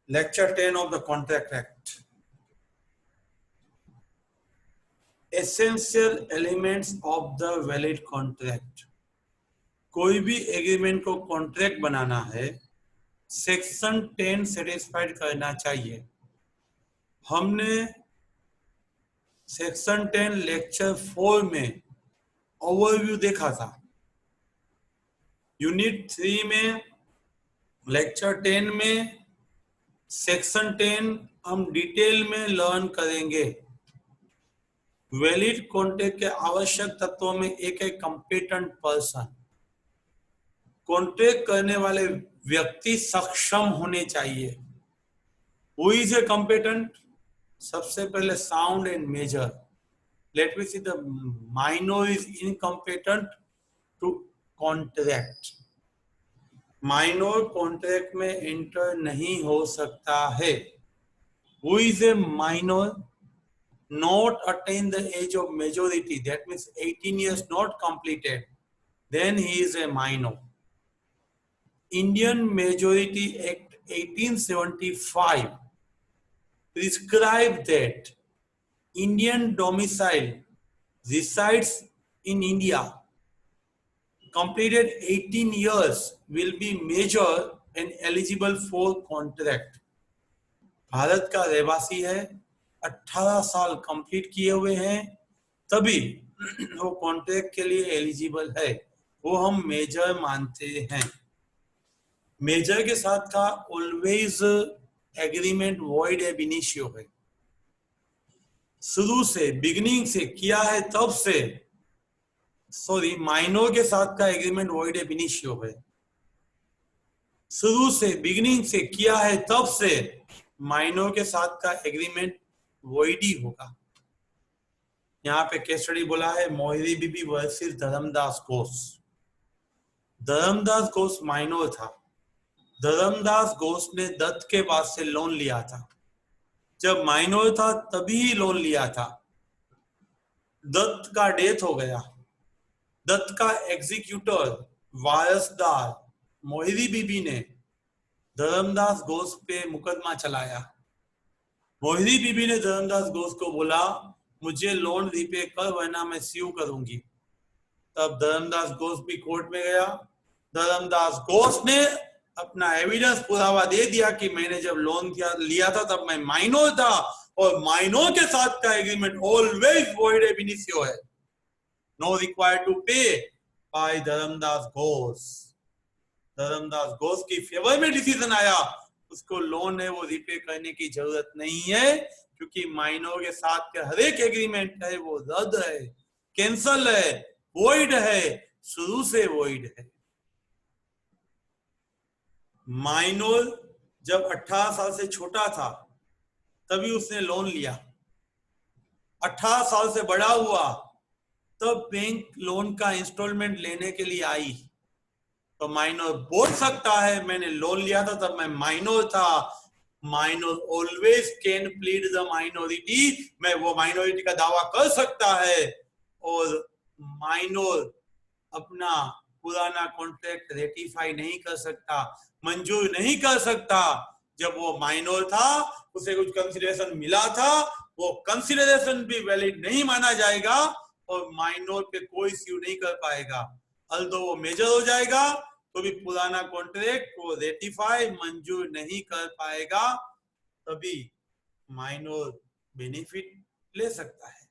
Lecture 10 of the Contract Act. Essential elements of the valid contract. कोई भी agreement को contract बनाना है, section 10 satisfied करना चाहिए। हमने सेक्शन 10 लेक्चर 4 में ओवरव्यू देखा था। यूनिट 3 में लेक्चर 10 में सेक्शन 10 हम डिटेल में लर्न करेंगे। वैलिड कॉन्ट्रैक्ट के आवश्यक तत्वों में एक है कॉम्पिटेंट पर्सन। कॉन्ट्रैक्ट करने वाले व्यक्ति सक्षम होने चाहिए। Who is a competent? सबसे पहले sound and major. Let me see the minor is incompetent to contract. Minor contract में एंटर नहीं हो सकता है। Who is a minor? Not attain the age of majority, that means 18 years not completed, then he is a minor. Indian Majority Act 1875 prescribed that Indian domicile resides in India, completed 18 years will be major and eligible for contract. Bharat का रहवासी है, 18 साल complete किए हुए हैं, तभी वो contract के लिए एलिजिबल है। वो हम मेजर मानते हैं। मेजर के साथ का ऑलवेज एग्रीमेंट वॉइड एब इनिशियो है। शुरू से, बिगिनिंग से किया है तब से, सॉरी, माइनर के साथ का एग्रीमेंट वॉइड एब इनिशियो है। शुरू से, बिगिनिंग से किया है तब से माइनर के साथ का एग्रीमेंट वॉइडी होगा। यहाँ पे केस स्टडी बोला है मोहिनी बीबी वर्सेस धर्मदास घोष। धर्मदास घोष माइनर था। धर्मदास घोष ने दत्त के पास से लोन लिया था। जब माइनर था तभी लोन लिया था। दत्त का डेथ हो गया। दत्त का एग्जीक्यूटर वारसदार मोहिनी बीबी ने धर्मदास घोष पे मुकदमा चलाया। मोहिनी बीबी ने धर्मदास घोष को बोला मुझे लोन रीपे कर वरना मैं स्यू करूंगी। तब धर्मदास घोष भी कोर्ट में गया। धर्मदास घोष ने अपना एविडेंस पुरावा दे दिया कि मैंने जब लोन लिया था तब मैं माइनर था और माइनर के साथ का एग्रीमेंट ऑलवेज वॉइड एब इनिशियो है। नो रिक्वायर्ड टू पे बाय धर्मदास घोष। धर्मदास घोष की फेवर में डिसीजन आया, उसको लोन है वो रिपे करने की जरूरत नहीं है, क्योंकि माइनर के साथ के हर एक एग्रीमेंट है वो रद्द है, कैंसल है, वॉइड है, शुरू से वॉइड है। माइनर जब 18 साल से छोटा था तभी उसने लोन लिया। 18 साल से बड़ा हुआ तब बैंक लोन का इंस्टॉलमेंट लेने के लिए आई, तो माइनर बोल सकता है मैंने लोन लिया था तब मैं माइनर था। Minor always can plead the minority. मैं वो माइनॉरिटी का दावा कर सकता है और माइनर अपना पुराना कॉन्ट्रैक्ट रेटिफाई नहीं कर सकता, मंजूर नहीं कर सकता। जब वो माइनर था उसे कुछ कंसिडरेशन मिला था, वो कंसिडरेशन भी वैलिड नहीं माना जाएगा और माइनर पे कोई स्यू नहीं कर पाएगा। अल्दो वो मेजर हो जाएगा तो भी पुराना कॉन्ट्रैक्ट को रेटिफाई मंजूर नहीं कर पाएगा, तभी माइनर बेनिफिट ले सकता है।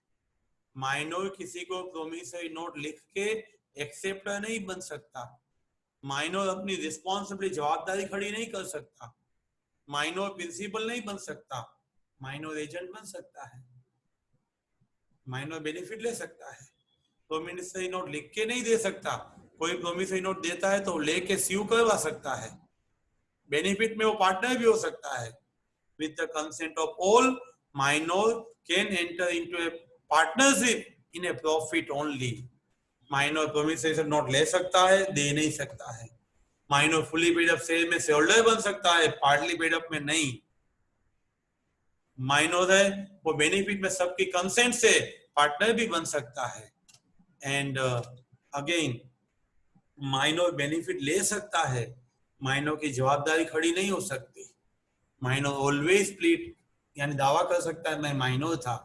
माइनर किसी को प्रोमिसरी नोट लिख के एक्सेप्टर नहीं बन सकता। माइनर अपनी रिस्पॉन्सिबिलिटी, जवाबदारी खड़ी नहीं कर सकता। माइनर प्रिंसिपल नहीं बन सकता। माइनर एजेंट बन सकता है। माइनर बेनिफिट ले सकता है। प्रोमिसरी नोट लिख के नहीं दे सकता। कोई प्रोमिसरी नोट देता है तो लेके स्यू करवा सकता है। बेनिफिट में वो पार्टनर भी हो सकता है। With the consent of all, minor can enter into a partnership in a profit only. Minor promissory note ले सकता है, दे नहीं सकता है। Minor fully paid up sale में शेयर होल्डर बन सकता है, पार्टली पेड अप में नहीं। माइनर है वो बेनिफिट में सबकी कंसेंट से पार्टनर भी बन सकता है। एंड अगेन माइनर बेनिफिट ले सकता है, माइनर की जवाबदारी खड़ी नहीं हो सकती। माइनर ऑलवेज प्लीड यानी दावा कर सकता है मैं माइनर था।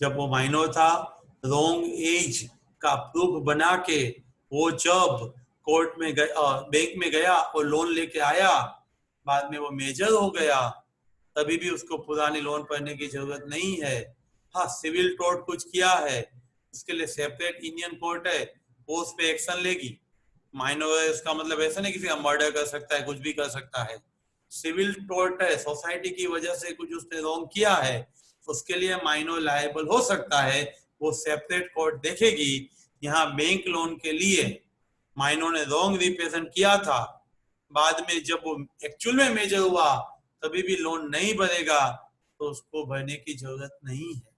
जब वो माइनर था, रॉन्ग एज का प्रूफ बना के वो जब कोर्ट में गया, बैंक में गया और लोन लेके आया, बाद में वो मेजर हो गया, तभी भी उसको पुरानी लोन भरने की जरूरत नहीं है। हाँ, सिविल टोर्ट कुछ किया है, उसके लिए सेपरेट इंडियन कोर्ट है, वो उस पर एक्शन लेगी। माइनर है उसका मतलब ऐसा नहीं किसी का मर्डर कर सकता है, कुछ भी कर सकता है। सिविल टोर्ट है, सोसाइटी की वजह से कुछ उसने रॉन्ग किया है, उसके लिए माइनर लायबल हो सकता है, वो सेपरेट कोर्ट देखेगी। यहाँ बैंक लोन के लिए माइनर ने रॉन्ग रिप्रेजेंट किया था, बाद में जब वो एक्चुअल में मेजर हुआ तभी भी लोन नहीं भरेगा, तो उसको भरने की जरूरत नहीं है।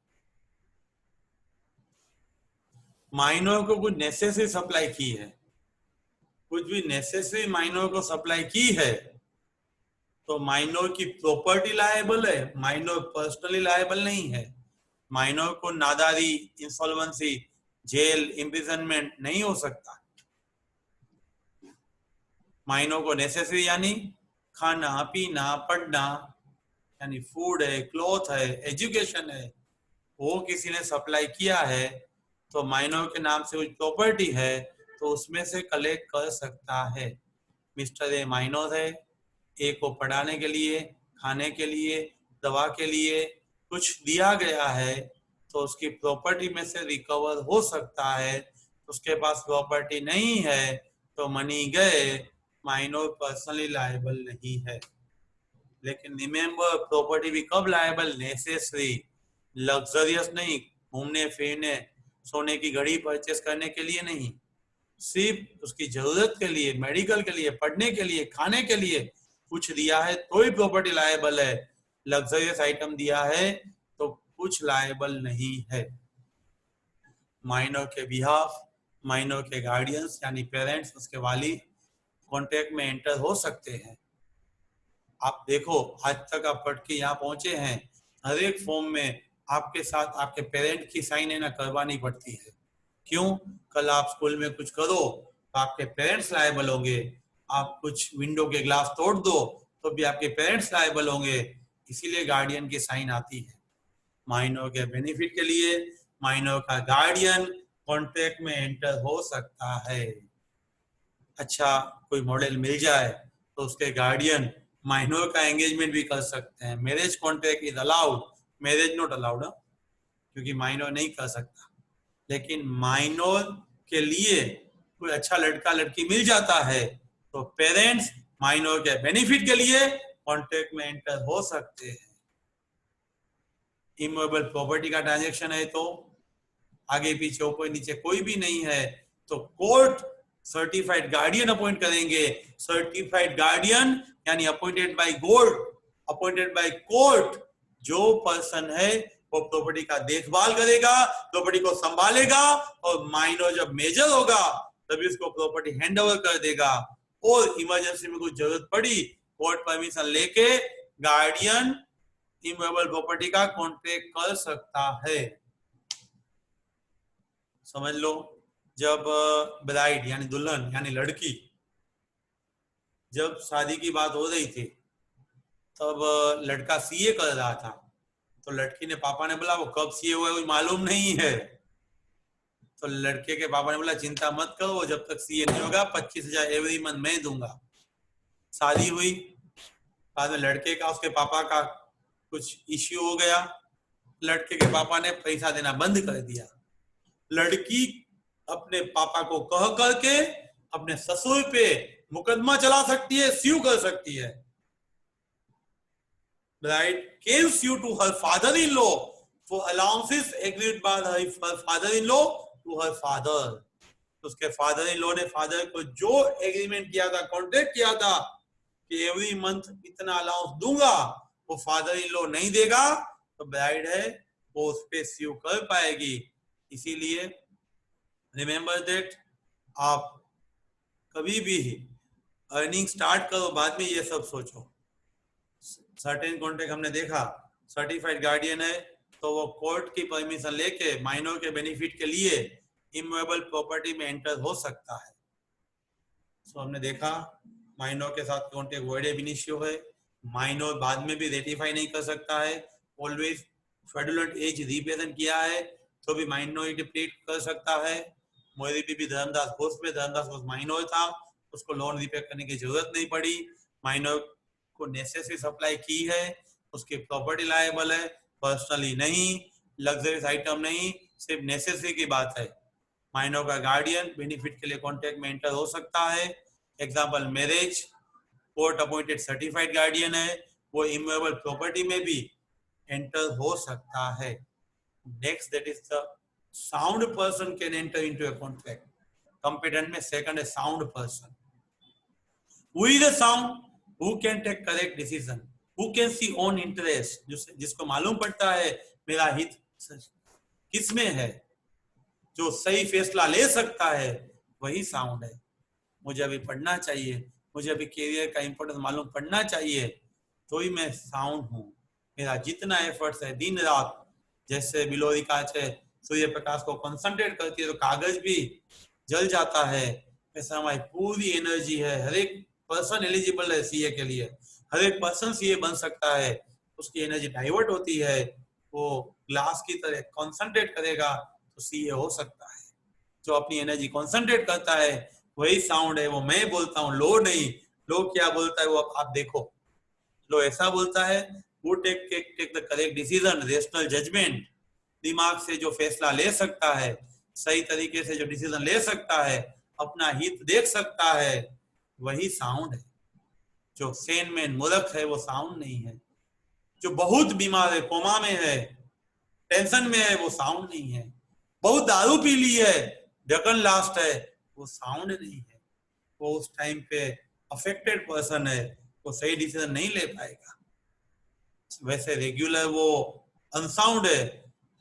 माइनर को कुछ नेसेसरी सप्लाई की है, कुछ भी नेसेसरी माइनर को सप्लाई की है, तो माइनर की प्रॉपर्टी लायबल है, माइनर पर्सनली लायबल नहीं है। माइनर को नादारी, इंसॉल्वेंसी, जेल, इम्प्रिजनमेंट नहीं हो सकता। माइनर को नेसेसरी यानी खाना पीना पढ़ना, यानी फूड है, क्लॉथ है, एजुकेशन है, वो किसी ने सप्लाई किया है, तो माइनर के नाम से कुछ प्रॉपर्टी है तो उसमें से कलेक्ट कर सकता है। मिस्टर ए माइनर है, ए को पढ़ाने के लिए, खाने के लिए, दवा के लिए कुछ दिया गया है, तो उसकी प्रॉपर्टी में से रिकवर हो सकता है। उसके पास प्रॉपर्टी नहीं है तो मनी गए, माइनर पर्सनली लायबल नहीं है। लेकिन रिमेम्बर, प्रॉपर्टी भी कब लायबल? नेसेसरी, लग्जरियस नहीं, घूमने फिरने, सोने की घड़ी परचेस करने के लिए नहीं, सिर्फ उसकी जरूरत के लिए, मेडिकल के लिए, पढ़ने के लिए, खाने के लिए कुछ दिया है तो ही प्रॉपर्टी लायबल है। लग्जरियस आइटम दिया है तो कुछ लायबल नहीं है। माइनर के बिहाफ, माइनर के गार्डियंस यानी पेरेंट्स, उसके वालिद कॉन्ट्रैक्ट में एंटर हो सकते हैं। आप देखो, आज तक आप पढ़ के यहाँ पहुंचे हैं, हर एक फॉर्म में आपके साथ आपके पेरेंट की साइन है ना करवानी पड़ती है। क्यों? कल आप स्कूल में कुछ करो तो आपके पेरेंट्स लायबल होंगे, आप कुछ विंडो के ग्लास तोड़ दो तो भी आपके पेरेंट्स लायबल होंगे, इसीलिए गार्डियन की साइन आती है। माइनर के बेनिफिट के लिए माइनर का गार्डियन कॉन्ट्रैक्ट में एंटर हो सकता है। अच्छा, कोई मॉडल मिल जाए तो उसके गार्डियन माइनर का एंगेजमेंट भी कर सकते हैं। Marriage contract is allowed, marriage not allowed, क्योंकि माइनर नहीं कर सकता। लेकिन माइनर के लिए कोई अच्छा लड़का लड़की मिल जाता है तो पेरेंट्स माइनर के बेनिफिट के लिए कॉन्ट्रैक्ट में एंटर हो सकते हैं। इमूवेबल प्रॉपर्टी का ट्रांजैक्शन है तो आगे पीछे ऊपर नीचे कोई भी नहीं है तो कोर्ट सर्टिफाइड गार्डियन अपॉइंट करेंगे। सर्टिफाइड गार्डियन यानी appointed by court, appointed by court, जो पर्सन है वो प्रॉपर्टी का देखभाल करेगा, प्रॉपर्टी को संभालेगा, और माइनर जब मेजर होगा तभी उसको प्रॉपर्टी हैंड ओवर कर देगा। और इमरजेंसी में कुछ जरूरत पड़ी, कोर्ट परमिशन लेके गार्डियन इमूवेबल प्रॉपर्टी का कॉन्ट्रैक्ट कर सकता है। समझ लो, जब ब्राइड यानी दुल्हन यानी लड़की, जब शादी की बात हो रही थी तब लड़का सीए कर रहा था, तो लड़की ने पापा ने बोला वो कब सीए हुआ है मालूम नहीं है, तो लड़के के पापा ने बोला चिंता मत करो, वो जब तक सीए नहीं होगा 25,000 एवरी मंथ मैं दूंगा। शादी हुई, बाद में लड़के का उसके पापा का कुछ इश्यू हो गया, लड़के के पापा ने पैसा देना बंद कर दिया। लड़की अपने पापा को कह करके अपने ससुर पे मुकदमा चला सकती है, स्यू कर सकती है। Bride can sue to her father-in-law for allowances agreed by her father-in-law to her father. तो उसके फादर इन लॉ ने फादर को जो एग्रीमेंट किया था, कॉन्ट्रैक्ट किया था कि एवरी मंथ इतना अलाउंस दूंगा, वो फादर इन लॉ नहीं देगा तो ब्राइड है वो उस पे स्यू कर पाएगी। इसीलिए रिमेंबर दैट, आप कभी भी अर्निंग स्टार्ट करो बाद में ये सब सोचो। सर्टेन कॉन्ट्रैक्ट हमने देखा, सर्टिफाइड गार्डियन है तो वो कोर्ट की परमिशन लेके माइनर के बेनिफिट के लिए इमूवेबल प्रॉपर्टी में एंटर हो सकता है। सो हमने देखा माइनर के साथ कॉन्ट्रैक्ट वॉइड एब इनिशियो है, माइनर बाद में भी रेटिफाई नहीं कर सकता है, ऑलवेज फ्रॉडुलेंट एज रिप्रेजेंट किया है तो भी माइनॉरिटी प्लीड कर सकता है। मोदी भी धर्मदास घोष माइनर था, उसको लोन रिपे करने की जरूरत नहीं पड़ी, माइनर को नेसेसरी सप्लाई की है, उसकी प्रॉपर्टी लायबल है, पर्सनली नहीं, लग्जरियस आइटम नहीं, सिर्फ नेसेसरी की बात है। माइनर का गार्डियन बेनिफिट के लिए कॉन्ट्रैक्ट में एंटर हो सकता है। Example marriage, court appointed certified guardian है, वो इमूवेबल प्रॉपर्टी में भी एंटर हो सकता है। Next that is the sound person can enter into a contract. Competent में सेकंड है sound person. Who is the sound? Who can take correct decision, who can see own interest, जिसको मालूम पड़ता है मेरा हित किसमें है, जो सही फैसला ले सकता है, वही साउंड है। मुझे अभी पढ़ना चाहिए, मुझे अभी कैरियर का इंपॉर्टेंस मालूम पड़ना चाहिए, तो ही मैं साउंड हूँ। मेरा जितना एफर्ट्स है दिन रात, जैसे बिलोरी कांच है सूर्य प्रकाश को कंसंट्रेट करती है तो कागज भी जल जाता है, ऐसा हमारी पूरी एनर्जी है। हर एक पर्सन एलिजिबल है सीए के लिए, हर एक पर्सन सीए बन सकता है, उसकी एनर्जी डाइवर्ट होती है, वो ग्लास की तरह कंसंट्रेट करेगा तो सीए हो सकता है। जो अपनी एनर्जी कंसंट्रेट करता है वही साउंड है। वो मैं बोलता हूँ, लो नहीं। लो क्या बोलता है वो आप देखो। लो ऐसा बोलता है, वो take the correct decision, rational judgement, दिमाग से जो फैसला ले सकता है, सही तरीके से जो डिसीजन ले सकता है, अपना हित देख सकता है, वही साउंड है। जो सेन मैन मूर्ख है वो साउंड नहीं है। जो बहुत बीमार है, कोमा में है, टेंशन में है, वो साउंड नहीं है। बहुत दारू पी ली है, ढक्कन लास्ट है, वो साउंड नहीं है। वो उस टाइम पे अफेक्टेड पर्सन है, वो सही डिसीजन नहीं ले पाएगा। वैसे रेगुलर वो अनसाउंड है,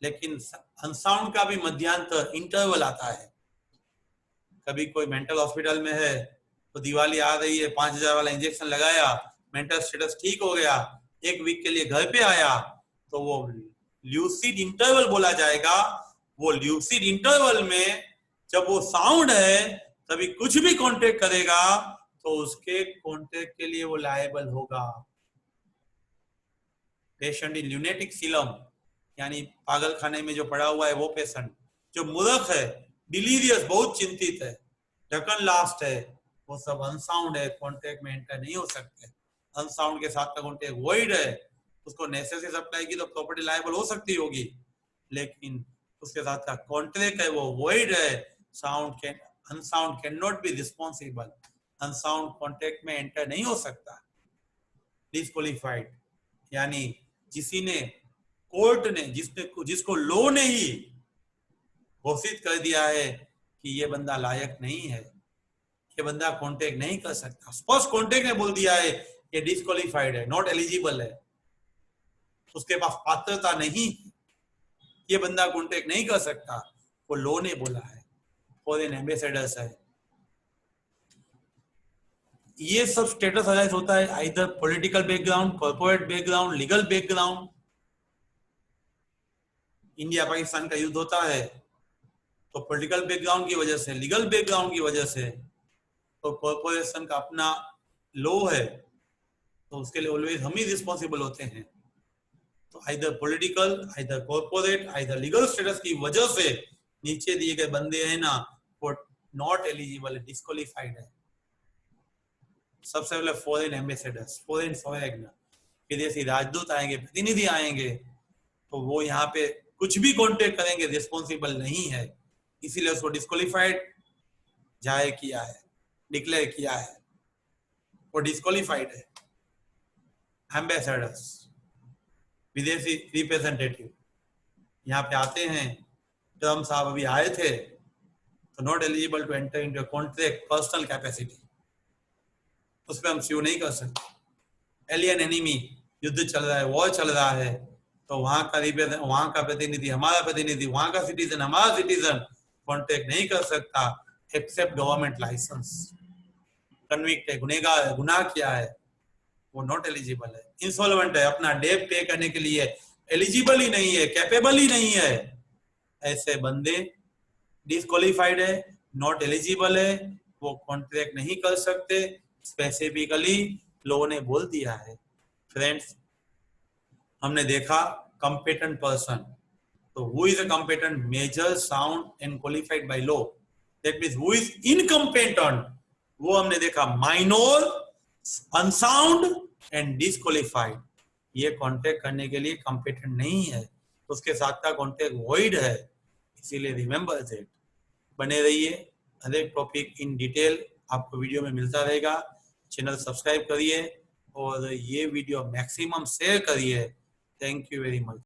लेकिन अनसाउंड का भी मध्यांतर इंटरवल आता है। कभी कोई मेंटल हॉस्पिटल में है तो दिवाली आ रही है, 5,000 वाला इंजेक्शन लगाया, मेंटल स्टेटस ठीक हो गया, एक वीक के लिए घर पे आया, तो वो ल्यूसिड इंटरवल बोला जाएगा। वो ल्यूसिड इंटरवल में जब वो साउंड है तभी कुछ भी कॉन्टेक्ट करेगा तो उसके कॉन्टेक्ट के लिए वो लायबल होगा। पेशेंट इन ल्यूनेटिक सिलम, यानी पागल खाने में जो पड़ा हुआ है वो पेशेंट, जो मूर्ख है, डिलीरियस, बहुत चिंतित है, ढक्कन लास्ट है, वो सब अनसाउंड है, कॉन्ट्रैक्ट में एंटर नहीं हो सकते। अनसाउंड के साथ का कॉन्ट्रैक्ट वॉइड है, उसको नेसेसरी सप्लाई की तो प्रॉपर्टी लायबल हो सकती होगी, लेकिन उसके साथ का कॉन्ट्रैक्ट है वो वॉइड है। Sound can unsound can not be responsible, unsound contract में एंटर नहीं हो सकता। डिस्क्वालिफाइड यानी कोर्ट ने जिसको लॉ ने ही घोषित कर दिया है कि ये बंदा लायक नहीं है, ये बंदा कॉन्टेक्ट नहीं कर सकता, स्पष्ट कॉन्टेक्ट ने बोल दिया है ये डिस्क्वालिफाइड है, नॉट एलिजिबल है, उसके पास पात्रता नहीं, ये बंदा कॉन्टेक्ट नहीं कर सकता, वो लॉ ने बोला है, फॉरेन एम्बेसडर्स है। ये सब स्टेटस अलाइज होता है either political background, corporate background, legal background. India Pakistan का युद्ध होता है तो पॉलिटिकल बैकग्राउंड की वजह से, लीगल बैकग्राउंड की वजह से, तो कॉर्पोरेशन का अपना लॉ है तो उसके लिए ऑलवेज हम ही रिस्पॉन्सिबल होते हैं। तो either political, either corporate, either legal status की वजह से नीचे दिए गए बंदे हैं ना, वो नॉट एलिजिबल है, डिस्क्वालिफाइड है। सबसे पहले फॉरेन एम्बेसडर्स, फॉरेन फॉरेन विदेशी राजदूत आएंगे, प्रतिनिधि आएंगे, तो वो यहाँ पे कुछ भी कॉन्टेक्ट करेंगे, रिस्पॉन्सिबल नहीं है, इसीलिए उसको डिस्क्वालिफाइड जाहिर किया है, डिक्लेयर किया है, वो डिस्क्वालिफाइड है। एम्बेसडर्स, विदेशी रिप्रेजेंटेटिव यहाँ पे आते हैं, ट्रम्प साहब अभी आए थे, तो not eligible to enter into contract personal capacity, उस पर हम स्यू नहीं कर सकते। एलियन एनिमी, युद्ध चल रहा है, वॉर चल रहा है, तो वहां का प्रतिनिधि हमारा प्रतिनिधि, वहां का सिटीजन हमारा सिटीजन कॉन्टेक्ट नहीं कर सकता एक्सेप्ट गवर्नमेंट लाइसेंस। कन्विक्ट है, गुनहगार है, गुनाह किया है, वो नॉट एलिजिबल है। इंसॉल्वेंट है, अपना डेट पे करने के लिए एलिजिबल ही नहीं है, कैपेबल ही नहीं है, ऐसे बंदे डिस्क्वालिफाइड है, नॉट एलिजिबल है, वो कॉन्ट्रैक्ट नहीं कर सकते। स्पेसिफिकली लॉ ने बोल दिया है फ्रेंड्स, हमने देखा कंपेटेंट पर्सन, तो who is a competent? Major, sound and qualified by law. That means who is incompetent, वो हमने देखा माइनर, अनसाउंड एंड डिस्क्वालिफाइड। ये कॉन्ट्रैक्ट करने के लिए कंपेटेंट नहीं है, तो उसके साथ का कॉन्ट्रैक्ट वॉइड है। इसीलिए रिमेंबर दैट। बने रहिए, हर एक टॉपिक इन डिटेल आपको वीडियो में मिलता रहेगा। चैनल सब्सक्राइब करिए और ये वीडियो मैक्सिमम शेयर करिए। Thank you very much.